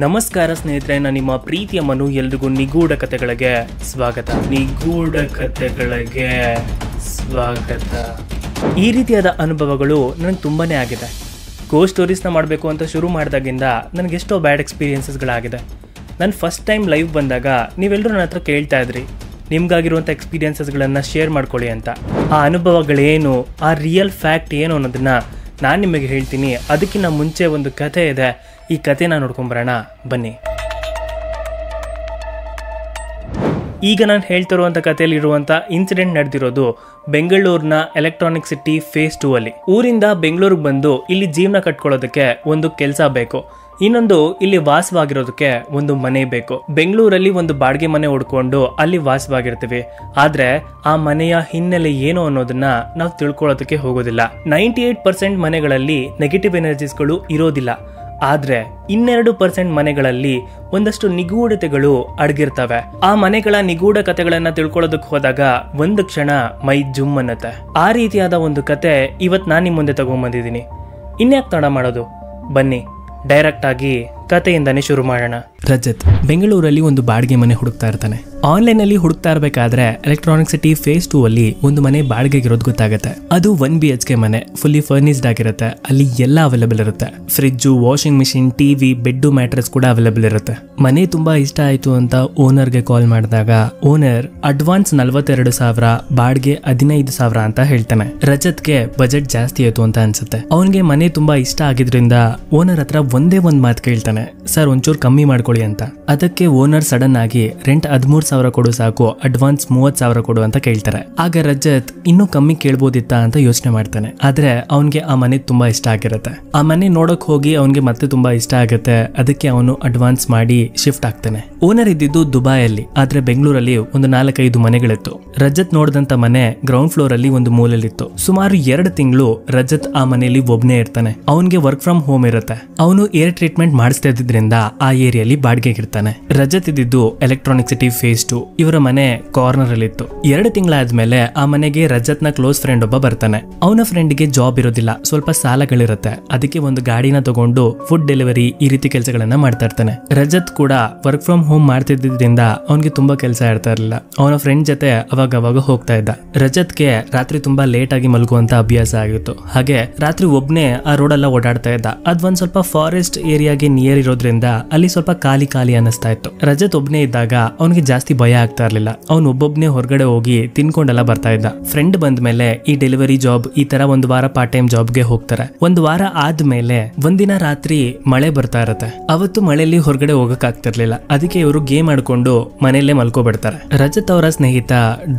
ನಮಸ್ಕಾರ ಸ್ನೇಹಿತರೆ, ನಾನು ನಿಮ್ಮ ಪ್ರೀತಿಯ ಮನು. ಎಲ್ರಿಗೂ ನಿಗೂಢ ಕಥೆಗಳಿಗೆ ಸ್ವಾಗತ. ನಿಗೂಢ ಕಥೆಗಳಿಗೆ ಸ್ವಾಗತ. ಈ ರೀತಿಯಾದ ಅನುಭವಗಳು ನನಗೆ ತುಂಬಾನೇ ಆಗಿದೆ. ಗೋ ಸ್ಟೋರೀಸ್ನ ಮಾಡಬೇಕು ಅಂತ ಶುರು ಮಾಡಿದಾಗಿಂದ ನನಗೆ ಎಷ್ಟೋ ಬ್ಯಾಡ್ ಎಕ್ಸ್ಪೀರಿಯನ್ಸಸ್ಗಳಾಗಿದೆ. ನಾನು ಫಸ್ಟ್ ಟೈಮ್ ಲೈವ್ ಬಂದಾಗ ನೀವೆಲ್ಲರೂ ನನ್ನ ಹತ್ರ ಕೇಳ್ತಾ ಇದ್ರಿ, ನಿಮ್ಗಾಗಿರುವಂಥ ಎಕ್ಸ್ಪೀರಿಯನ್ಸಸ್ಗಳನ್ನು ಶೇರ್ ಮಾಡ್ಕೊಳ್ಳಿ ಅಂತ. ಆ ಅನುಭವಗಳೇನು, ಆ ರಿಯಲ್ ಫ್ಯಾಕ್ಟ್ ಏನು ಅನ್ನೋದನ್ನು ನಾನು ನಿಮಗೆ ಹೇಳ್ತೀನಿ. ಅದಕ್ಕಿಂತ ಮುಂಚೆ ಒಂದು ಕಥೆ ಇದೆ, ಈ ಕಥೆನ ನೋಡ್ಕೊಂಬರೋಣ ಬನ್ನಿ. ಈಗ ನಾನು ಹೇಳ್ತಿರುವಂಥ ಕಥೆಯಲ್ಲಿ ಇರುವಂಥ ಇನ್ಸಿಡೆಂಟ್ ನಡೆದಿರೋದು ಬೆಂಗಳೂರಿನ ಎಲೆಕ್ಟ್ರಾನಿಕ್ ಸಿಟಿ ಫೇಸ್ 2 ಅಲ್ಲಿ. ಊರಿಂದ ಬೆಂಗಳೂರಿಗೆ ಬಂದು ಇಲ್ಲಿ ಜೀವನ ಕಟ್ಕೊಳ್ಳೋದಕ್ಕೆ ಒಂದು ಕೆಲಸ ಬೇಕು, ಇನ್ನೊಂದು ಇಲ್ಲಿ ವಾಸವಾಗಿರೋದಕ್ಕೆ ಒಂದು ಮನೆ ಬೇಕು. ಬೆಂಗಳೂರಲ್ಲಿ ಒಂದು ಬಾಡಿಗೆ ಮನೆ ಹುಡ್ಕೊಂಡು ಅಲ್ಲಿ ವಾಸವಾಗಿರ್ತೀವಿ. ಆದ್ರೆ ಆ ಮನೆಯ ಹಿನ್ನೆಲೆ ಏನು ಅನ್ನೋದನ್ನ ನಾವು ತಿಳ್ಕೊಳ್ಳೋದಕ್ಕೆ ಹೋಗೋದಿಲ್ಲ. 98% ಮನೆಗಳಲ್ಲಿ ನೆಗೆಟಿವ್ ಎನರ್ಜೀಸ್ಗಳು ಇರೋದಿಲ್ಲ. ಆದ್ರೆ 2% ಮನೆಗಳಲ್ಲಿ ಒಂದಷ್ಟು ನಿಗೂಢತೆಗಳು ಅಡಗಿರ್ತವೆ. ಆ ಮನೆಗಳ ನಿಗೂಢ ಕಥೆಗಳನ್ನ ತಿಳ್ಕೊಳ್ಳೋದಕ್ಕೆ ಹೋದಾಗ ಒಂದು ಕ್ಷಣ ಮೈ ಜುಮ್ ಅನ್ನತ್ತೆ. ಆ ರೀತಿಯಾದ ಒಂದು ಕತೆ ಇವತ್ತು ನಾನು ನಿಮ್ಮ ಮುಂದೆ ತಗೊಂಡ್ಬಂದಿದ್ದೀನಿ. ಇನ್ಯಾಕೆ ತಡ ಮಾಡೋದು, ಬನ್ನಿ ಡೈರೆಕ್ಟ್ ಆಗಿ ಕಥೆಯಿಂದಾನೇ ಶುರು ಮಾಡೋಣ. ರಜತ್ ಬೆಂಗಳೂರಲ್ಲಿ ಒಂದು ಬಾಡಿಗೆ ಮನೆ ಹುಡುಕ್ತಾ ಇರ್ತಾನೆ. ಆನ್ಲೈನ್ ಅಲ್ಲಿ ಹುಡುಕ್ತಾ ಇರಬೇಕಾದ್ರೆ ಎಲೆಕ್ಟ್ರಾನಿಕ್ ಸಿಟಿ ಫೇಸ್ 2 ಅಲ್ಲಿ ಒಂದು ಮನೆ ಬಾಡಿಗೆಗೆ ಇರೋದು ಗೊತ್ತಾಗುತ್ತೆ. ಅದು 1 BHK ಮನೆ, ಫುಲ್ಲಿ ಫರ್ನಿಸ್ಡ್ ಆಗಿರುತ್ತೆ. ಅಲ್ಲಿ ಎಲ್ಲ ಅವೈಲೇಬಲ್ ಇರುತ್ತೆ. Fridge, washing machine, TV, bed, mattress ಕೂಡ ಅವೈಲೇಬಲ್ ಇರುತ್ತೆ. ಮನೆ ತುಂಬಾ ಇಷ್ಟ ಆಯ್ತು ಅಂತ ಓನರ್ಗೆ ಕಾಲ್ ಮಾಡಿದಾಗ ಓನರ್ ಅಡ್ವಾನ್ಸ್ 42,000, ಬಾಡಿಗೆ 15,000 ಅಂತ ಹೇಳ್ತಾನೆ. ರಜತ್ಗೆ ಬಜೆಟ್ ಜಾಸ್ತಿ ಆಯ್ತು ಅಂತ ಅನ್ಸುತ್ತೆ. ಅವನ್ಗೆ ಮನೆ ತುಂಬಾ ಇಷ್ಟ ಆಗಿದ್ರಿಂದ ಓನರ್ ಹತ್ರ ಒಂದೇ ಒಂದ್ ಮಾತು ಕೇಳ್ತಾನೆ, ಸರ್ ಒಂಚೂರು ಕಮ್ಮಿ ಮಾಡ್ಕೊಳ್ಳಿ ಅಂತ. ಅದಕ್ಕೆ ಓನರ್ ಸಡನ್ ಆಗಿ ರೆಂಟ್ 13,000 ಕೊಡು ಸಾಕು, ಅಡ್ವಾನ್ಸ್ 30,000 ಕೊಡು ಅಂತ ಕೇಳ್ತಾರೆ. ಆಗ ರಜತ್ ಇನ್ನೂ ಕಮ್ಮಿ ಕೇಳ್ಬೋದಿತ್ತಾ ಅಂತ ಯೋಚನೆ ಮಾಡ್ತಾನೆ. ಆದ್ರೆ ಅವನ್ಗೆ ಆ ಮನೆ ತುಂಬಾ ಇಷ್ಟ ಆಗಿರುತ್ತೆ. ಆ ಮನೆ ನೋಡಕ್ ಹೋಗಿ ಅವನ್ಗೆ ಮತ್ತೆ ತುಂಬಾ ಇಷ್ಟ ಆಗುತ್ತೆ. ಅದಕ್ಕೆ ಅವನು ಅಡ್ವಾನ್ಸ್ ಮಾಡಿ ಶಿಫ್ಟ್ ಆಗ್ತಾನೆ. ಓನರ್ ಇದ್ದಿದ್ದು ದುಬೈಯಲ್ಲಿ, ಆದ್ರೆ ಬೆಂಗಳೂರಲ್ಲಿ ಒಂದು 4-5 ಮನೆಗಳಿತ್ತು. ರಜತ್ ನೋಡಿದಂತ ಮನೆ ಗ್ರೌಂಡ್ ಫ್ಲೋರ್ ಅಲ್ಲಿ ಒಂದು ಮೂಲೆಯಲ್ಲಿತ್ತು. ಸುಮಾರು 2 ತಿಂಗಳು ರಜತ್ ಆ ಮನೆಯಲ್ಲಿ ಒಬ್ನೇ ಇರ್ತಾನೆ. ಅವನ್ಗೆ ವರ್ಕ್ ಫ್ರಮ್ ಹೋಮ್ ಇರುತ್ತೆ. ಅವನು ಏರ್ ಟ್ರೀಟ್ಮೆಂಟ್ ಮಾಡಿಸ್ತಾ ಇದ್ದಿದ್ರಿಂದ ಆ ಏರಿಯಲ್ಲಿ ಬಾಡಿಗೆಗೆ ಇರ್ತಾನೆ. ರಜತ್ ಇದ್ದಿದ್ದು ಎಲೆಕ್ಟ್ರಾನಿಕ್ ಸಿಟಿ ಫೇಸ್ 2. ಇವರ ಮನೆ ಕಾರ್ನರ್ ಅಲ್ಲಿ ಇತ್ತು. 2 ತಿಂಗಳಾದ್ಮೇಲೆ ಆ ಮನೆಗೆ ರಜತ್ ನ ಕ್ಲೋಸ್ ಫ್ರೆಂಡ್ ಒಬ್ಬ ಬರ್ತಾನೆ. ಅವನ ಫ್ರೆಂಡ್ಗೆ ಜಾಬ್ ಇರೋದಿಲ್ಲ, ಸ್ವಲ್ಪ ಸಾಲಗಳಿರುತ್ತೆ. ಅದಕ್ಕೆ ಒಂದು ಗಾಡಿನ ತಗೊಂಡು ಫುಡ್ ಡೆಲಿವರಿ ಈ ರೀತಿ ಕೆಲಸಗಳನ್ನ ಮಾಡ್ತಾ ಇರ್ತಾನೆ. ರಜತ್ ಕೂಡ ವರ್ಕ್ ಫ್ರಮ್ ಹೋಮ್ ಮಾಡ್ತಿದ್ದಿಂದ ಅವನ್ಗೆ ತುಂಬಾ ಕೆಲಸ ಇರ್ತಾ ಇರಲಿಲ್ಲ. ಅವನ ಫ್ರೆಂಡ್ ಜೊತೆ ಅವಾಗ ಹೋಗ್ತಾ ಇದ್ದ. ರಜತ್ಗೆ ರಾತ್ರಿ ತುಂಬಾ ಲೇಟ್ ಆಗಿ ಮಲಗುವಂತ ಅಭ್ಯಾಸ ಆಗಿತ್ತು. ಹಾಗೆ ರಾತ್ರಿ ಒಬ್ನೇ ಆ ರೋಡ್ ಎಲ್ಲ ಓಡಾಡ್ತಾ ಇದ್ದ. ಅದೊಂದ್ ಸ್ವಲ್ಪ ಫಾರೆಸ್ಟ್ ಏರಿಯಾಗೆ ನಿಯರ್ ಇರೋದ್ರಿಂದ ಅಲ್ಲಿ ಸ್ವಲ್ಪ ಖಾಲಿ ಅನ್ನಿಸ್ತಾ ಇತ್ತು. ರಜತ್ ಒಬ್ನೇ ಇದ್ದಾಗ ಅವನಿಗೆ ಜಾಸ್ತಿ ಭಯ ಆಗ್ತಾ ಇರ್ಲಿಲ್ಲ. ಅವ್ನು ಒಬ್ಬೊಬ್ನೇ ಹೊರಗಡೆ ಹೋಗಿ ತಿನ್ಕೊಂಡೆಲ್ಲ ಬರ್ತಾ ಇದ್ದ. ಫ್ರೆಂಡ್ ಬಂದ ಮೇಲೆ ಈ ಡೆಲಿವರಿ ಜಾಬ್ ಈ ತರ 1 ವಾರ ಪಾರ್ಟ್ ಟೈಮ್ ಜಾಬ್ಗೆ ಹೋಗ್ತಾರೆ. 1 ವಾರ ಆದ್ಮೇಲೆ ಒಂದಿನ ರಾತ್ರಿ ಮಳೆ ಬರ್ತಾ ಇರತ್ತೆ. ಅವತ್ತು ಮಳೆಯಲ್ಲಿ ಹೊರಗಡೆ ಹೋಗಕ್ ಆಗ್ತಿರ್ಲಿಲ್ಲ. ಅದಕ್ಕೆ ಇವರು ಗೇಮ್ ಆಡ್ಕೊಂಡು ಮನೆಯಲ್ಲೇ ಮಲ್ಕೋಬಿಡ್ತಾರೆ. ರಜತ್ ಅವರ ಸ್ನೇಹಿತ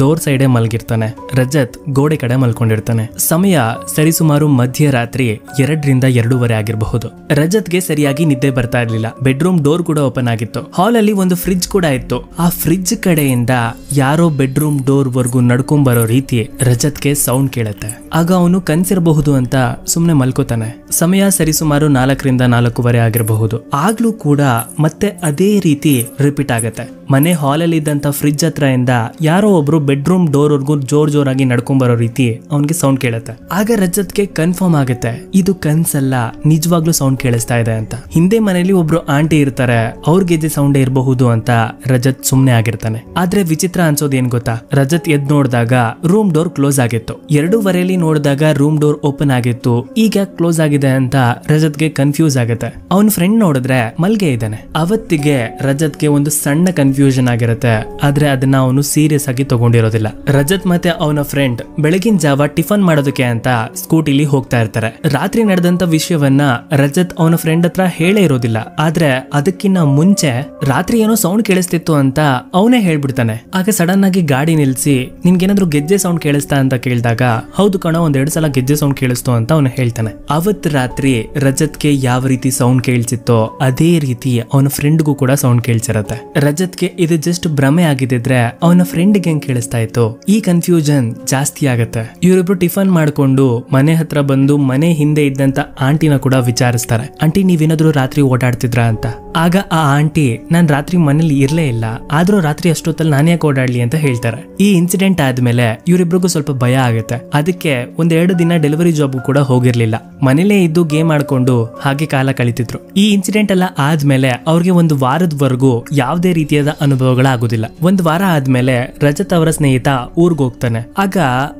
ಡೋರ್ ಸೈಡೇ ಮಲ್ಗಿರ್ತಾನೆ. ರಜತ್ ಗೋಡೆ ಕಡೆ ಮಲ್ಕೊಂಡಿರ್ತಾನೆ. ಸಮಯ ಸರಿಸುಮಾರು ಮಧ್ಯರಾತ್ರಿ 2ರಿಂದ 2:30 ಆಗಿರಬಹುದು. ರಜತ್ಗೆ ಸರಿಯಾಗಿ ನಿದ್ದೆ ಬರ್ತಾ ಇರ್ಲಿಲ್ಲ. ಬೆಡ್ರೂಮ್ ಡೋರ್ ಕೂಡ ಓಪನ್ ಆಗಿತ್ತು. ಹಾಲ್ ಅಲ್ಲಿ ಒಂದು ಫ್ರಿಡ್ಜ್ ಕೂಡ ಇತ್ತು. ಆ ಫ್ರಿಡ್ಜ್ ಕಡೆಯಿಂದ ಯಾರೋ ಬೆಡ್ರೂಮ್ ಡೋರ್ ವರ್ಗು ನಡ್ಕೊಂಡ್ ಬರೋ ರೀತಿ ರಜತ್ಗೆ ಸೌಂಡ್ ಕೇಳುತ್ತೆ. ಆಗ ಅವನು ಕನ್ಸಿರಬಹುದು ಅಂತ ಸುಮ್ನೆ ಮಲ್ಕೋತಾನೆ. ಸಮಯ ಸರಿಸುಮಾರು 4ರಿಂದ 4:15 ಆಗಿರಬಹುದು. ಆಗ್ಲೂ ಕೂಡ ಮತ್ತೆ ಅದೇ ರೀತಿ ರಿಪೀಟ್ ಆಗತ್ತೆ. ಮನೆ ಹಾಲ್ ಅಲ್ಲಿ ಇದ್ದಂತ ಫ್ರಿಡ್ಜ್ ಹತ್ರ ಇಂದ ಯಾರೋ ಒಬ್ರು ಬೆಡ್ರೂಮ್ ಡೋರ್ ವರ್ಗು ಜೋರಾಗಿ ನಡ್ಕೊಂಡ್ ಬರೋ ರೀತಿ ಅವನ್ಗೆ ಸೌಂಡ್ ಕೇಳುತ್ತೆ. ಆಗ ರಜತ್ಗೆ ಕನ್ಫರ್ಮ್ ಆಗುತ್ತೆ, ಇದು ಕನ್ಸಲ್ಲ, ನಿಜವಾಗ್ಲೂ ಸೌಂಡ್ ಕೇಳಿಸ್ತಾ ಇದೆ ಅಂತ. ಹಿಂದೆ ಮನೆಯಲ್ಲಿ ಒಬ್ರು ಆಂಟಿ ಇರ್ತಾರೆ, ಅವ್ರ ಗೆಜ್ಜೆ ಸೌಂಡ್ ಇರಬಹುದು ಅಂತ ರಜತ್ ಸುಮ್ನೆ ಆಗಿರ್ತಾನೆ. ಆದ್ರೆ ವಿಚಿತ್ರ ಅನ್ಸೋದು ಏನ್ ಗೊತ್ತಾ, ರಜತ್ ಎದ್ ನೋಡಿದಾಗ ರೂಮ್ ಡೋರ್ ಕ್ಲೋಸ್ ಆಗಿತ್ತು. 2:15 ನೋಡಿದಾಗ ರೂಮ್ ಡೋರ್ ಓಪನ್ ಆಗಿತ್ತು. ಈಗ ಕ್ಲೋಸ್ ಆಗಿದೆ ಅಂತ ರಜತ್ಗೆ ಕನ್ಫ್ಯೂಸ್ ಆಗುತ್ತೆ. ಅವನ್ ಫ್ರೆಂಡ್ ನೋಡಿದ್ರೆ ಮಲ್ಗೆ ಇದ್ದಾನೆ. ಅವತ್ತಿಗೆ ರಜತ್ಗೆ ಒಂದು ಸಣ್ಣ ಕನ್ಫ್ಯೂಷನ್ ಆಗಿರುತ್ತೆ. ಆದ್ರೆ ಅದನ್ನ ಅವನು ಸೀರಿಯಸ್ ಆಗಿ ತಗೊಂಡಿರೋದಿಲ್ಲ. ರಜತ್ ಮತ್ತೆ ಅವನ ಫ್ರೆಂಡ್ ಬೆಳಗಿನ ಜಾವ ಟಿಫನ್ ಮಾಡೋದಕ್ಕೆ ಅಂತ ಸ್ಕೂಟಿಲಿ ಹೋಗ್ತಾ ಇರ್ತಾರೆ. ರಾತ್ರಿ ನಡೆದಂತ ವಿಷಯವನ್ನ ರಜತ್ ಅವನ ಫ್ರೆಂಡ್ ಹತ್ರ ಹೇಳೇ ಇರೋದಿಲ್ಲ. ಆದ್ರೆ ಅದಕ್ಕಿಂತ ಮುಂಚೆ ರಾತ್ರಿ ಏನೋ ಸೌಂಡ್ ಕೇಳಿಸ್ತಿತ್ತು ಅಂತ ಅವನೇ ಹೇಳ್ಬಿಡ್ತಾನೆ. ಆಗ ಸಡನ್ ಆಗಿ ಗಾಡಿ ನಿಲ್ಸಿ, ನಿನ್ಗೇನಾದ್ರು ಗೆಜ್ಜೆ ಸೌಂಡ್ ಕೇಳಿಸ್ತಾ ಅಂತ ಕೇಳಿದಾಗ, ಹೌದು ಕಣ, 1-2 ಸಲ ಗೆಜ್ಜೆ ಸೌಂಡ್ ಕೇಳಿಸ್ತು ಅಂತ ಅವನು ಹೇಳ್ತಾನೆ. ಅವತ್ ರಾತ್ರಿ ರಜತ್ಗೆ ಯಾವ ರೀತಿ ಸೌಂಡ್ ಕೇಳಿಸಿತ್ತೋ ಅದೇ ರೀತಿ ಅವನ ಫ್ರೆಂಡ್ಗೂ ಕೂಡ ಸೌಂಡ್ ಕೇಳಿಸಿರತ್ತೆ. ರಜತ್ಗೆ ಇದು ಜಸ್ಟ್ ಭ್ರಮೆ ಆಗಿದ್ರೆ ಅವನ ಫ್ರೆಂಡ್ಗೆ ಹೆಂಗ್ ಕೇಳಿಸ್ತಾ ಇತ್ತು, ಈ ಕನ್ಫ್ಯೂಷನ್ ಜಾಸ್ತಿ ಆಗತ್ತೆ. ಇವರಿಬ್ರು ಟಿಫನ್ ಮಾಡ್ಕೊಂಡು ಮನೆ ಹತ್ರ ಬಂದು ಮನೆ ಹಿಂದೆ ಇದ್ದಂತ ಆಂಟಿನ ಕೂಡ ವಿಚಾರಿಸ್ತಾರೆ. ಆಂಟಿ, ನೀವೇನಾದ್ರು ರಾತ್ರಿ ಓಡಾಡ್ತಿದ್ರಾ ಅಂತ. ಆಗ ಆ ಆಂಟಿ, ನಾನ್ ರಾತ್ರಿ ಮನೇಲಿ ಇರ್ಲೇ ಇಲ್ಲ, ಆದ್ರೂ ರಾತ್ರಿ ಅಷ್ಟೊತ್ತಲ್ಲಿ ನಾನೇ ಯಾಕೆ ಓಡಾಡ್ಲಿ ಅಂತ ಹೇಳ್ತಾರೆ. ಈ ಇನ್ಸಿಡೆಂಟ್ ಆದ್ಮೇಲೆ ಇವರಿಬ್ರಿಗೂ ಸ್ವಲ್ಪ ಭಯ ಆಗುತ್ತೆ. ಅದಕ್ಕೆ 1-2 ದಿನ ಡೆಲಿವರಿ ಜಾಬ್ ಕೂಡ ಹೋಗಿರ್ಲಿಲ್ಲ, ಮನೇಲೇ ಇದ್ದು ಗೇಮ್ ಆಡ್ಕೊಂಡು ಹಾಗೆ ಕಾಲ ಕಳಿತಿದ್ರು. ಈ ಇನ್ಸಿಡೆಂಟ್ ಎಲ್ಲ ಆದ್ಮೇಲೆ ಅವ್ರಿಗೆ 1 ವಾರದವರೆಗೂ ಯಾವುದೇ ರೀತಿಯಾದ ಅನುಭವಗಳಾಗೋದಿಲ್ಲ. 1 ವಾರ ಆದ್ಮೇಲೆ ರಜತ್ ಅವರ ಸ್ನೇಹಿತ ಊರ್ಗ್ ಹೋಗ್ತಾನೆ. ಆಗ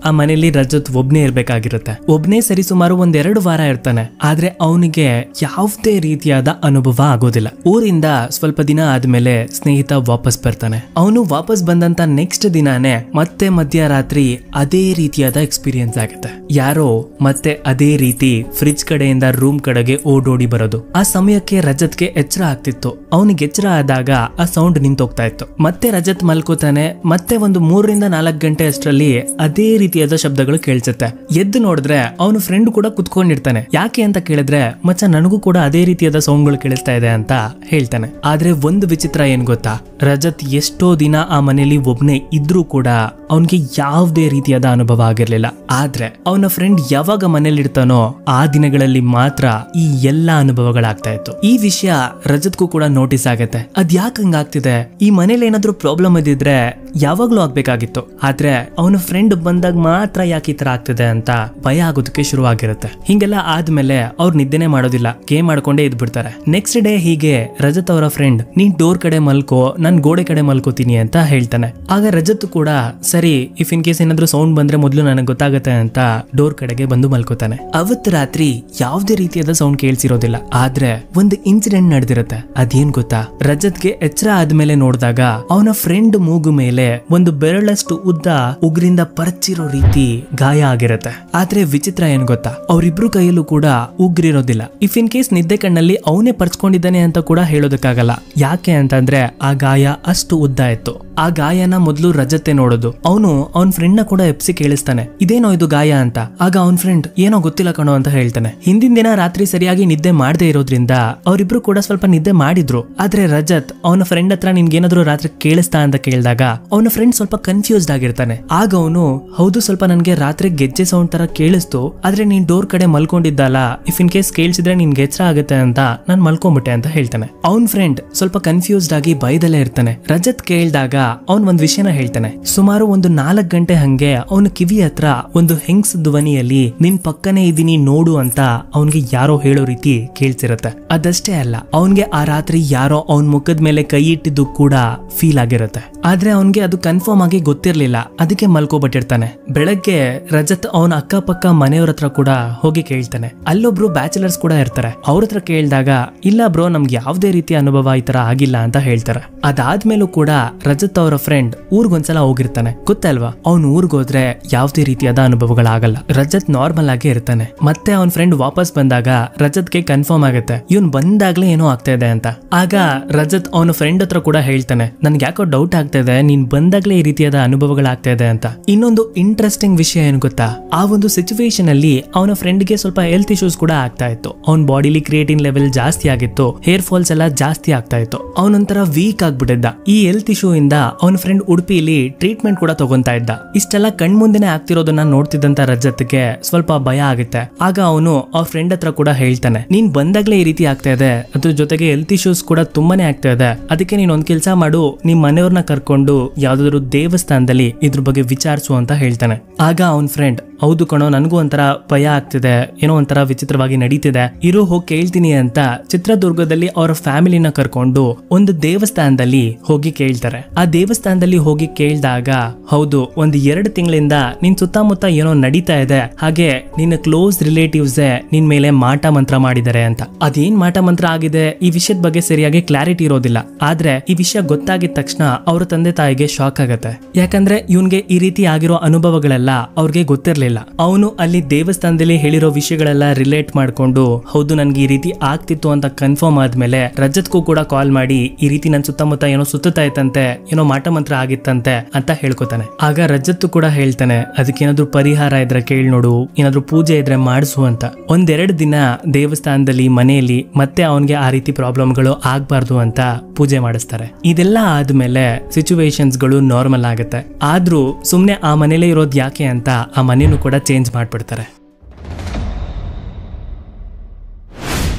ಆ ಮನೇಲಿ ರಜತ್ ಒಬ್ನೇ ಇರ್ಬೇಕಾಗಿರುತ್ತೆ. ಒಬ್ನೇ ಸರಿ ಸುಮಾರು 1-2 ವಾರ ಇರ್ತಾನೆ. ಆದ್ರೆ ಅವನಿಗೆ ಯಾವುದೇ ರೀತಿಯಾದ ಅನುಭವ ಆಗೋದಿಲ್ಲ. ಊರಿಂದ ಸ್ವಲ್ಪ ದಿನ ಆದ್ಮೇಲೆ ಸ್ನೇಹಿತ ವಾಪಸ್ ಬರ್ತಾನೆ. ಅವನು ವಾಪಸ್ ಬಂದಂತ ನೆಕ್ಸ್ಟ್ ದಿನಾನೇ ಮತ್ತೆ ಮಧ್ಯರಾತ್ರಿ ಅದೇ ರೀತಿಯಾದ ಎಕ್ಸ್ಪೀರಿಯನ್ಸ್ ಆಗುತ್ತೆ. ಯಾರೋ ಮತ್ತೆ ಅದೇ ರೀತಿ ಫ್ರಿಡ್ಜ್ ಕಡೆಯಿಂದ ರೂಮ್ ಕಡೆಗೆ ಓಡೋಡಿ ಬರೋದು. ಆ ಸಮಯಕ್ಕೆ ರಜತ್ಗೆ ಎಚ್ಚರ ಆಗ್ತಿತ್ತು. ಅವನಿಗೆ ಎಚ್ಚರ ಆದಾಗ ಆ ಸೌಂಡ್ ನಿಂತೋಗ್ತಾ ಇತ್ತು. ಮತ್ತೆ ರಜತ್ ಮಲ್ಕೋತಾನೆ. ಮತ್ತೆ 3-4 ಗಂಟೆ ಅಷ್ಟರಲ್ಲಿ ಅದೇ ರೀತಿಯಾದ ಶಬ್ದಗಳು ಕೇಳಿಸುತ್ತೆ. ಎದ್ದು ನೋಡಿದ್ರೆ ಅವನ ಫ್ರೆಂಡ್ ಕೂಡ ಕುತ್ಕೊಂಡಿರ್ತಾನೆ. ಯಾಕೆ ಅಂತ ಕೇಳಿದ್ರೆ, ಮಚ್ಚ ನನಗೂ ಕೂಡ ಅದೇ ರೀತಿಯಾದ ಸೌಂಡ್ಗಳು ಕೇಳಿಸ್ತಾ ಇದೆ ಅಂತ ಹೇಳ್ತಾನೆ. ಆದ್ರೆ ಒಂದು ವಿಚಿತ್ರ ಏನ್ ಗೊತ್ತಾ, ರಜತ್ ಎಷ್ಟೋ ದಿನ ಆ ಮನೇಲಿ ಒಬ್ನೇ ಇದ್ರೂ ಕೂಡ ಅವನ್ಗೆ ಯಾವುದೇ ರೀತಿಯಾದ ಅನುಭವ ಆಗಿರ್ಲಿಲ್ಲ. ಆದ್ರೆ ಅವನ ಫ್ರೆಂಡ್ ಯಾವಾಗ ಮನೇಲಿ ಇರ್ತಾನೋ ಆ ದಿನಗಳಲ್ಲಿ ಮಾತ್ರ ಈ ಎಲ್ಲಾ ಅನುಭವಗಳಾಗ್ತಾ ಇತ್ತು. ಈ ವಿಷಯ ರಜತ್ಗೂ ಕೂಡ ನೋಟಿಸ್ ಆಗತ್ತೆ. ಅದ್ ಯಾಕೆ ಹಂಗಾಗ್ತಿದೆ, ಈ ಮನೇಲಿ ಏನಾದ್ರೂ ಪ್ರಾಬ್ಲಮ್ ಇದ್ದಿದ್ರೆ ಯಾವಾಗ್ಲೂ ಆಗ್ಬೇಕಾಗಿತ್ತು, ಆದ್ರೆ ಅವನ ಫ್ರೆಂಡ್ ಬಂದಾಗ ಮಾತ್ರ ಯಾಕೆ ಈ ತರ ಆಗ್ತಿದೆ ಅಂತ ಭಯ ಆಗೋದಕ್ಕೆ ಶುರು ಆಗಿರುತ್ತೆ. ಹಿಂಗೆಲ್ಲ ಆದ್ಮೇಲೆ ಅವ್ರು ನಿದ್ದೆನೆ ಮಾಡೋದಿಲ್ಲ, ಗೇಮ್ ಮಾಡ್ಕೊಂಡೇ ಇದ್ಬಿಡ್ತಾರೆ. ನೆಕ್ಸ್ಟ್ ಡೇ ಹೀಗೆ ರಜತ್ ಅವರ ಫ್ರೆಂಡ್, ನೀನ್ ಡೋರ್ ಕಡೆ ಮಲ್ಕೋ, ನಾನ್ ಗೋಡೆ ಕಡೆ ಮಲ್ಕೋತೀನಿ ಅಂತ ಹೇಳ್ತಾನೆ. ಆಗ ರಜತ್ ಕೂಡ ಸರಿ, ಇಫ್ ಇನ್ ಕೇಸ್ ಏನಾದ್ರೂ ಸೌಂಡ್ ಬಂದ್ರೆ ಮೊದ್ಲು ನನಗೆ ಗೊತ್ತಾಗತ್ತೆ ಅಂತ ಡೋರ್ ಕಡೆಗೆ ಬಂದು ಮಲ್ಕೋತಾನೆ. ಅವತ್ತು ರಾತ್ರಿ ಯಾವುದೇ ರೀತಿಯಾದ ಸೌಂಡ್ ಕೇಳಿಸಿರೋದಿಲ್ಲ. ಆದ್ರೆ ಒಂದು ಇನ್ಸಿಡೆಂಟ್ ನಡೆದಿರುತ್ತೆ. ಅದೇನ್ ಗೊತ್ತಾ, ರಜತ್ಗೆ ಎಚ್ಚರ ಆದ್ಮೇಲೆ ನೋಡಿದಾಗ ಅವನ ಫ್ರೆಂಡ್ ಮೂಗು ಮೇಲೆ ಒಂದು ಬೆರಳಷ್ಟು ಉದ್ದ ಉಗ್ರಿಂದ ಪರಚಿರೋ ರೀತಿ ಗಾಯ ಆಗಿರುತ್ತೆ. ಆದ್ರೆ ವಿಚಿತ್ರ ಏನ್ ಗೊತ್ತಾ, ಅವರಿಬ್ರು ಕೈಯಲ್ಲೂ ಕೂಡ ಉಗ್ರಿರೋದಿಲ್ಲ. ಇಫ್ ಇನ್ ಕೇಸ್ ನಿದ್ದೆ ಕಣ್ಣಲ್ಲಿ ಅವನೇ ಪರ್ಚ್ಕೊಂಡಿದ್ದಾನೆ ಅಂತ ಕೂಡ ಹೇಳೋದಕ್ಕಾಗಲ್ಲ. ಯಾಕೆ ಅಂತಂದ್ರೆ ಆ ಗಾಯ ಅಷ್ಟು ಉದ್ದ ಇತ್ತು. ಆ ಗಾಯನ ಮೊದ್ಲು ರಜತ್ತೆ ನೋಡೋದು. ಅವನು ಅವನ್ ಫ್ರೆಂಡ್ ನ ಕೂಡ ಎಪ್ಸಿ ಕೇಳಿಸ್ತಾನೆ, ಇದೇನೋ ಇದು ಗಾಯ ಅಂತ. ಆಗ ಅವನ್ ಫ್ರೆಂಡ್ ಏನೋ ಗೊತ್ತಿಲ್ಲ ಕಣೋ ಅಂತ ಹೇಳ್ತಾನೆ. ಹಿಂದಿನ ದಿನ ರಾತ್ರಿ ಸರಿಯಾಗಿ ನಿದ್ದೆ ಮಾಡದೇ ಇರೋದ್ರಿಂದ ಅವರಿಬ್ರು ಕೂಡ ಸ್ವಲ್ಪ ನಿದ್ದೆ ಮಾಡಿದ್ರು. ಆದ್ರೆ ರಜತ್ ಅವನ ಫ್ರೆಂಡ್ ಹತ್ರ ನಿನ್ಗೇನಾದ್ರೂ ರಾತ್ರಿ ಕೇಳಿಸ್ತಾ ಅಂತ ಕೇಳಿದಾಗ ಅವನ ಫ್ರೆಂಡ್ ಸ್ವಲ್ಪ ಕನ್ಫ್ಯೂಸ್ಡ್ ಆಗಿರ್ತಾನೆ. ಆಗ ಅವನು, ಹೌದು ಸ್ವಲ್ಪ ನನ್ಗೆ ರಾತ್ರಿ ಗೆಜ್ಜೆ ಸೌಂಡ್ ತರ ಕೇಳಿಸ್ತು, ಆದ್ರೆ ನೀನ್ ಡೋರ್ ಕಡೆ ಮಲ್ಕೊಂಡಿದ್ದಲ್ಲ, ಇಫ್ ಇನ್ ಕೇಸ್ ಕೇಳಿಸಿದ್ರೆ ನಿನ್ಗೆ ಎಚ್ಚರ ಆಗುತ್ತೆ ಅಂತ ನಾನ್ ಮಲ್ಕೊಂಡ್ಬಿಟ್ಟೆ ಅಂತ ಹೇಳ್ತಾನೆ. ಅವನ್ ಫ್ರೆಂಡ್ ಸ್ವಲ್ಪ ಕನ್ಫ್ಯೂಸ್ಡ್ ಆಗಿ ಭಯದಲ್ಲೇ ಇರ್ತಾನೆ. ರಜತ್ ಕೇಳಿದಾಗ ಅವನ್ ಒಂದ್ ವಿಷಯನ ಹೇಳ್ತಾನೆ. ಸುಮಾರು 4 ಗಂಟೆ ಹಂಗೆ ಅವನ ಕಿವಿ ಹತ್ರ ಒಂದು ಹೆಂಗ್ಸ್ ಧ್ವನಿಯಲ್ಲಿ ನಿನ್ ಪಕ್ಕನೇ ಇದೀನಿ ನೋಡು ಅಂತ ಅವನ್ಗೆ ಯಾರೋ ಹೇಳೋ ರೀತಿ ಕೇಳ್ಸಿರತ್ತೆ. ಅದಷ್ಟೇ ಅಲ್ಲ, ಅವನ್ಗೆ ಆ ರಾತ್ರಿ ಯಾರೋ ಅವನ್ ಮುಖದ ಮೇಲೆ ಕೈ ಇಟ್ಟಿದ್ದು ಕೂಡ ಫೀಲ್ ಆಗಿರುತ್ತೆ. ಆದ್ರೆ ಅವನ್ಗೆ ಅದು ಕನ್ಫರ್ಮ್ ಆಗಿ ಗೊತ್ತಿರ್ಲಿಲ್ಲ. ಅದಕ್ಕೆ ಮಲ್ಕೋಬಿಟ್ಟಿರ್ತಾನೆ. ಬೆಳಗ್ಗೆ ರಜತ್ ಅವನ ಅಕ್ಕಪಕ್ಕ ಮನೆಯವ್ರ ಹತ್ರ ಕೂಡ ಹೋಗಿ ಕೇಳ್ತಾನೆ. ಅಲ್ಲೊಬ್ರು ಬ್ಯಾಚುಲರ್ಸ್ ಕೂಡ ಇರ್ತಾರೆ. ಅವ್ರ ಹತ್ರ ಕೇಳಿದಾಗ, ಇಲ್ಲ ಬ್ರೋ, ನಮ್ಗೆ ಯಾವ್ದೇ ರೀತಿಯ ಅನುಭವ ಈ ತರ ಆಗಿಲ್ಲ ಅಂತ ಹೇಳ್ತಾರೆ. ಅದಾದ್ಮೇಲೂ ಕೂಡ ರಜತ್ ಅವರ ಫ್ರೆಂಡ್ ಊರ್ಗೊಂದ್ಸಲ ಹೋಗಿರ್ತಾನೆ. ಗೊತ್ತಲ್ವಾ, ಅವ್ನ್ ಊರ್ಗೋದ್ರೆ ಯಾವ್ದೇ ರೀತಿಯಾದ ಅನುಭವಗಳಾಗಲ್ಲ. ರಜತ್ ನಾರ್ಮಲ್ ಆಗಿ ಇರ್ತಾನೆ. ಮತ್ತೆ ಅವನ್ ಫ್ರೆಂಡ್ ವಾಪಸ್ ಬಂದಾಗ ರಜತ್ಗೆ ಕನ್ಫರ್ಮ್ ಆಗುತ್ತೆ ಇವನ್ ಬಂದಾಗ್ಲೇ ಏನೋ ಆಗ್ತಾ ಇದೆ ಅಂತ. ಆಗ ರಜತ್ ಅವನ ಫ್ರೆಂಡ್ ಹತ್ರ ಕೂಡ ಹೇಳ್ತಾನೆ, ನನ್ಗೆ ಯಾಕೋ ಡೌಟ್ ಆಗ್ತಾ ಇದೆ, ನೀನ್ ಬಂದಾಗ್ಲೇ ಈ ರೀತಿಯಾದ ಅನುಭವಗಳಾಗ್ತಾ ಇದೆ ಅಂತ. ಇನ್ನೊಂದು ಇಂಟ್ರೆಸ್ಟಿಂಗ್ ವಿಷಯ ಏನ್ ಗೊತ್ತಾ, ಆ ಒಂದು ಸಿಚುವೇಶನ್ ಅಲ್ಲಿ ಅವನ ಫ್ರೆಂಡ್ಗೆ ಸ್ವಲ್ಪ ಹೆಲ್ತ್ ಇಶ್ಯೂಸ್ ಕೂಡ ಆಗ್ತಾ ಇತ್ತು. ಅವನ್ ಬಾಡಿಲಿ ಕ್ರಿಯೇಟಿನ್ ಲೆವೆಲ್ ಜಾಸ್ತಿ ಆಗಿತ್ತು, ಹೇರ್ ಫಾಲ್ಸ್ ಎಲ್ಲ ಜಾಸ್ತಿ ಆಗ್ತಾ ಇತ್ತು. ಅವನೊಂಥರ ವೀಕ್ ಆಗ್ಬಿಟ್ಟಿದ್ದ. ಈ ಹೆಲ್ತ್ ಇಶ್ಯೂ ಇಂದ ಅವನ ಫ್ರೆಂಡ್ ಉಡುಪಿಲಿ ಟ್ರೀಟ್ಮೆಂಟ್ ಕೂಡ ತಗೊಂತಾ ಇದ್ದ. ಇಷ್ಟೆಲ್ಲ ಕಣ್ಮುಂದೆನೆ ಆಗ್ತಿರೋದನ್ನ ನೋಡ್ತಿದ್ದಂತ ರಜತ್ಗೆ ಸ್ವಲ್ಪ ಭಯ ಆಗುತ್ತೆ. ಆಗ ಅವನು ಅವ್ರ ಫ್ರೆಂಡ್ ಹತ್ರ ಕೂಡ ಹೇಳ್ತಾನೆ, ನೀನ್ ಬಂದಾಗ್ಲೇ ಈ ರೀತಿ ಆಗ್ತಾ ಇದೆ, ಅದ್ರ ಜೊತೆಗೆ ಹೆಲ್ತ್ ಇಶ್ಯೂಸ್ ಕೂಡ ತುಂಬಾನೇ ಆಗ್ತಾ ಇದೆ, ಅದಕ್ಕೆ ನೀನ್ ಒಂದ್ ಕೆಲ್ಸ ಮಾಡು, ನಿಮ್ ಮನೆಯವ್ರನ್ನ ಕರ್ಕೊಂಡು ಯಾವ್ದಾದ್ರು ದೇವಸ್ಥಾನದಲ್ಲಿ ಇದ್ರ ಬಗ್ಗೆ ವಿಚಾರಿಸು ಅಂತ ಹೇಳ್ತಾನೆ. ಆಗ ಅವನ್ ಫ್ರೆಂಡ್, ಹೌದು ಕಣೋ, ನನಗೂ ಒಂಥರ ಭಯ ಆಗ್ತಿದೆ, ಏನೋ ಒಂಥರ ವಿಚಿತ್ರವಾಗಿ ನಡೀತಿದೆ, ಇರೋ ಹೋಗಿ ಕೇಳ್ತೀನಿ ಅಂತ ಚಿತ್ರದುರ್ಗದಲ್ಲಿ ಅವರ ಫ್ಯಾಮಿಲಿನ ಕರ್ಕೊಂಡು ಒಂದು ದೇವಸ್ಥಾನದಲ್ಲಿ ಹೋಗಿ ಕೇಳ್ತಾರೆ. ಆ ದೇವಸ್ಥಾನದಲ್ಲಿ ಹೋಗಿ ಕೇಳಿದಾಗ, ಹೌದು, 1-2 ತಿಂಗಳಿಂದ ನಿನ್ ಸುತ್ತಮುತ್ತ ಏನೋ ನಡೀತಾ ಇದೆ, ಹಾಗೆ ನಿನ್ನ ಕ್ಲೋಸ್ ರಿಲೇಟಿವ್ಸ್ ನಿನ್ ಮೇಲೆ ಮಾಟ ಮಂತ್ರ ಮಾಡಿದ್ದಾರೆ ಅಂತ. ಅದೇನ್ ಮಾಟ ಮಂತ್ರ ಆಗಿದೆ ಈ ವಿಷಯದ ಬಗ್ಗೆ ಸರಿಯಾಗಿ ಕ್ಲಾರಿಟಿ ಇರೋದಿಲ್ಲ. ಆದ್ರೆ ಈ ವಿಷಯ ಗೊತ್ತಾಗಿದ ತಕ್ಷಣ ಅವ್ರ ತಂದೆ ತಾಯಿಗೆ ಶಾಕ್ ಆಗತ್ತೆ. ಯಾಕಂದ್ರೆ ಇವನ್ಗೆ ಈ ರೀತಿ ಆಗಿರೋ ಅನುಭವಗಳೆಲ್ಲ ಅವ್ರಿಗೆ ಗೊತ್ತಿರ್ಲಿಲ್ಲ. ಅವನು ಅಲ್ಲಿ ದೇವಸ್ಥಾನದಲ್ಲಿ ಹೇಳಿರೋ ವಿಷಯಗಳೆಲ್ಲ ರಿಲೇಟ್ ಮಾಡ್ಕೊಂಡು, ಹೌದು ನನ್ಗೆ ಈ ರೀತಿ ಆಗ್ತಿತ್ತು ಅಂತ ಕನ್ಫರ್ಮ್ ಆದ್ಮೇಲೆ ರಜತ್ಗೂ ಕೂಡ ಕಾಲ್ ಮಾಡಿ, ಈ ರೀತಿ ನನ್ ಸುತ್ತಮುತ್ತ ಏನೋ ಸುತ್ತಾ ಇತ್ತಂತೆ, ಏನೋ ಮಾಟ ಮಂತ್ರ ಆಗಿತ್ತಂತೆ ಅಂತ ಹೇಳ್ಕೊತಾನೆ. ಆಗ ರಜತ್ ಕೂಡ ಹೇಳ್ತಾನೆ, ಅದಕ್ಕೇನಾದ್ರೂ ಪರಿಹಾರ ಇದ್ರೆ ಕೇಳಿ ನೋಡು, ಏನಾದ್ರೂ ಪೂಜೆ ಇದ್ರೆ ಮಾಡಿಸು ಅಂತ. 1-2 ದಿನ ದೇವಸ್ಥಾನದಲ್ಲಿ ಮನೆಯಲ್ಲಿ ಮತ್ತೆ ಅವನ್ಗೆ ಆ ರೀತಿ ಪ್ರಾಬ್ಲಮ್ಗಳು ಆಗ್ಬಾರ್ದು ಅಂತ ಪೂಜೆ ಮಾಡಿಸ್ತಾರೆ. ಇದೆಲ್ಲ ಆದ್ಮೇಲೆ ಸಿಚುವೇಶನ್ಸ್ ಗಳು ನಾರ್ಮಲ್ ಆಗುತ್ತೆ. ಆದ್ರೂ ಸುಮ್ನೆ ಆ ಮನೇಲೇ ಇರೋದ್ ಯಾಕೆ ಅಂತ ಆ ಮನೇನು ಕೂಡ ಚೇಂಜ್ ಮಾಡ್ಬಿಡ್ತಾರೆ.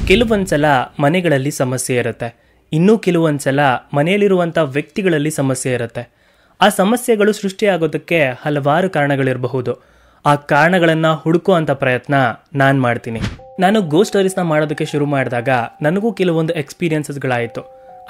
ಕೆಲವೊಂದ್ಸಲ ಮನೆಗಳಲ್ಲಿ ಸಮಸ್ಯೆ ಇರುತ್ತೆ. ಇನ್ನೂ ಕೆಲವೊಂದ್ಸಲ ಮನೆಯಲ್ಲಿರುವಂಥ ವ್ಯಕ್ತಿಗಳಲ್ಲಿ ಸಮಸ್ಯೆ ಇರುತ್ತೆ. ಆ ಸಮಸ್ಯೆಗಳು ಸೃಷ್ಟಿಯಾಗೋದಕ್ಕೆ ಹಲವಾರು ಕಾರಣಗಳಿರಬಹುದು. ಆ ಕಾರಣಗಳನ್ನು ಹುಡುಕುವಂಥ ಪ್ರಯತ್ನ ನಾನು ಮಾಡ್ತೀನಿ. ನಾನು ಗೋಸ್ಟ್ ಸ್ಟೋರೀಸ್ನ ಮಾಡೋದಕ್ಕೆ ಶುರು ಮಾಡಿದಾಗ ನನಗೂ ಕೆಲವೊಂದು ಎಕ್ಸ್ಪೀರಿಯನ್ಸಸ್ಗಳಾಯಿತು.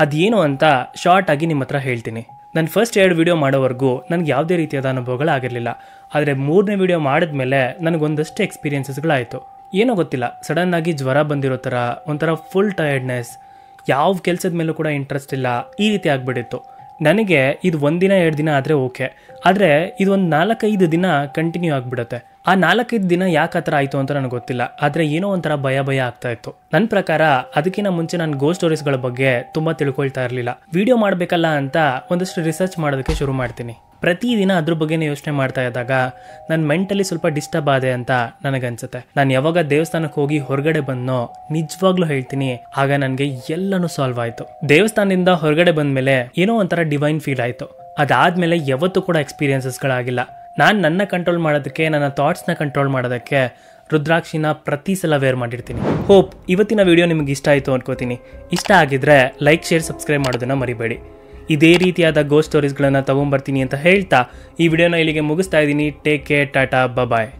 ಅದೇನು ಅಂತ ಶಾರ್ಟ್ ಆಗಿ ನಿಮ್ಮ ಹತ್ರ ಹೇಳ್ತೀನಿ. ನಾನು ಫಸ್ಟ್ 2 ವಿಡಿಯೋ ಮಾಡೋವರೆಗೂ ನನಗೆ ಯಾವುದೇ ರೀತಿಯಾದ ಅನುಭವಗಳಾಗಿರಲಿಲ್ಲ. ಆದರೆ 3ನೇ ವಿಡಿಯೋ ಮಾಡಿದ್ಮೇಲೆ ನನಗೊಂದಷ್ಟು ಎಕ್ಸ್ಪೀರಿಯನ್ಸಸ್ಗಳಾಯಿತು. ಏನೋ ಗೊತ್ತಿಲ್ಲ, ಸಡನ್ನಾಗಿ ಜ್ವರ ಬಂದಿರೋ ಥರ, ಒಂಥರ ಫುಲ್ ಟಯರ್ಡ್ನೆಸ್, ಯಾವ ಕೆಲಸದ ಮೇಲೂ ಕೂಡ ಇಂಟ್ರೆಸ್ಟ್ ಇಲ್ಲ, ಈ ರೀತಿ ಆಗಿಬಿಟ್ಟಿತ್ತು. ನನಗೆ ಇದು 1 ದಿನ 2 ದಿನ ಆದರೆ ಓಕೆ, ಆದರೆ ಇದು ಒಂದು 4-5 ದಿನ ಕಂಟಿನ್ಯೂ ಆಗಿಬಿಡುತ್ತೆ. ಆ 4-5 ದಿನ ಯಾಕೆ ಆ ಥರ ಆಯಿತು ಅಂತ ನನಗೆ ಗೊತ್ತಿಲ್ಲ, ಆದರೆ ಏನೋ ಒಂಥರ ಭಯ ಆಗ್ತಾ ಇತ್ತು. ನನ್ನ ಪ್ರಕಾರ ಅದಕ್ಕಿಂತ ಮುಂಚೆ ನಾನು ಗೋಸ್ಟ್ ಸ್ಟೋರೀಸ್ಗಳ ಬಗ್ಗೆ ತುಂಬ ತಿಳ್ಕೊಳ್ತಾ ಇರಲಿಲ್ಲ. ವಿಡಿಯೋ ಮಾಡಬೇಕಲ್ಲ ಅಂತ ಒಂದಷ್ಟು ರಿಸರ್ಚ್ ಮಾಡೋದಕ್ಕೆ ಶುರು ಮಾಡ್ತೀನಿ. ಪ್ರತಿದಿನ ಅದ್ರ ಬಗ್ಗೆನೇ ಯೋಚನೆ ಮಾಡ್ತಾ ಇದ್ದಾಗ ನನ್ನ ಮೆಂಟಲಿ ಸ್ವಲ್ಪ ಡಿಸ್ಟರ್ಬ್ ಆದೆ ಅಂತ ನನಗನ್ಸುತ್ತೆ. ನಾನು ಯಾವಾಗ ದೇವಸ್ಥಾನಕ್ಕೆ ಹೋಗಿ ಹೊರಗಡೆ ಬಂದನೋ, ನಿಜವಾಗ್ಲೂ ಹೇಳ್ತೀನಿ, ಆಗ ನನಗೆ ಎಲ್ಲನೂ ಸಾಲ್ವ್ ಆಯಿತು. ದೇವಸ್ಥಾನದಿಂದ ಹೊರಗಡೆ ಬಂದಮೇಲೆ ಏನೋ ಒಂಥರ ಡಿವೈನ್ ಫೀಲ್ ಆಯಿತು. ಅದಾದಮೇಲೆ ಯಾವತ್ತೂ ಕೂಡ ಎಕ್ಸ್ಪೀರಿಯನ್ಸಸ್ಗಳಾಗಿಲ್ಲ. ನಾನು ನನ್ನ ಕಂಟ್ರೋಲ್ ಮಾಡೋದಕ್ಕೆ, ನನ್ನ ಥಾಟ್ಸ್ನ ಕಂಟ್ರೋಲ್ ಮಾಡೋದಕ್ಕೆ ರುದ್ರಾಕ್ಷಿನ ಪ್ರತಿ ಸಲ ವೇರ್ ಮಾಡಿರ್ತೀನಿ. ಹೋಪ್ ಇವತ್ತಿನ ವಿಡಿಯೋ ನಿಮಗೆ ಇಷ್ಟ ಆಯಿತು ಅನ್ಕೋತೀನಿ. ಇಷ್ಟ ಆಗಿದ್ರೆ ಲೈಕ್, ಶೇರ್, ಸಬ್ಸ್ಕ್ರೈಬ್ ಮಾಡೋದನ್ನು ಮರಿಬೇಡಿ. ಇದೇ ರೀತಿಯಾದ ಗೋಸ್ಟ್ ಸ್ಟೋರೀಸ್ಗಳನ್ನು ತಗೊಂಬರ್ತೀನಿ ಅಂತ ಹೇಳ್ತಾ ಈ ವಿಡಿಯೋನ ಇಲ್ಲಿಗೆ ಮುಗಿಸ್ತಾ ಇದ್ದೀನಿ. ಟೇಕ್ ಕೇರ್, ಟಾಟಾ, ಬಾಯ್.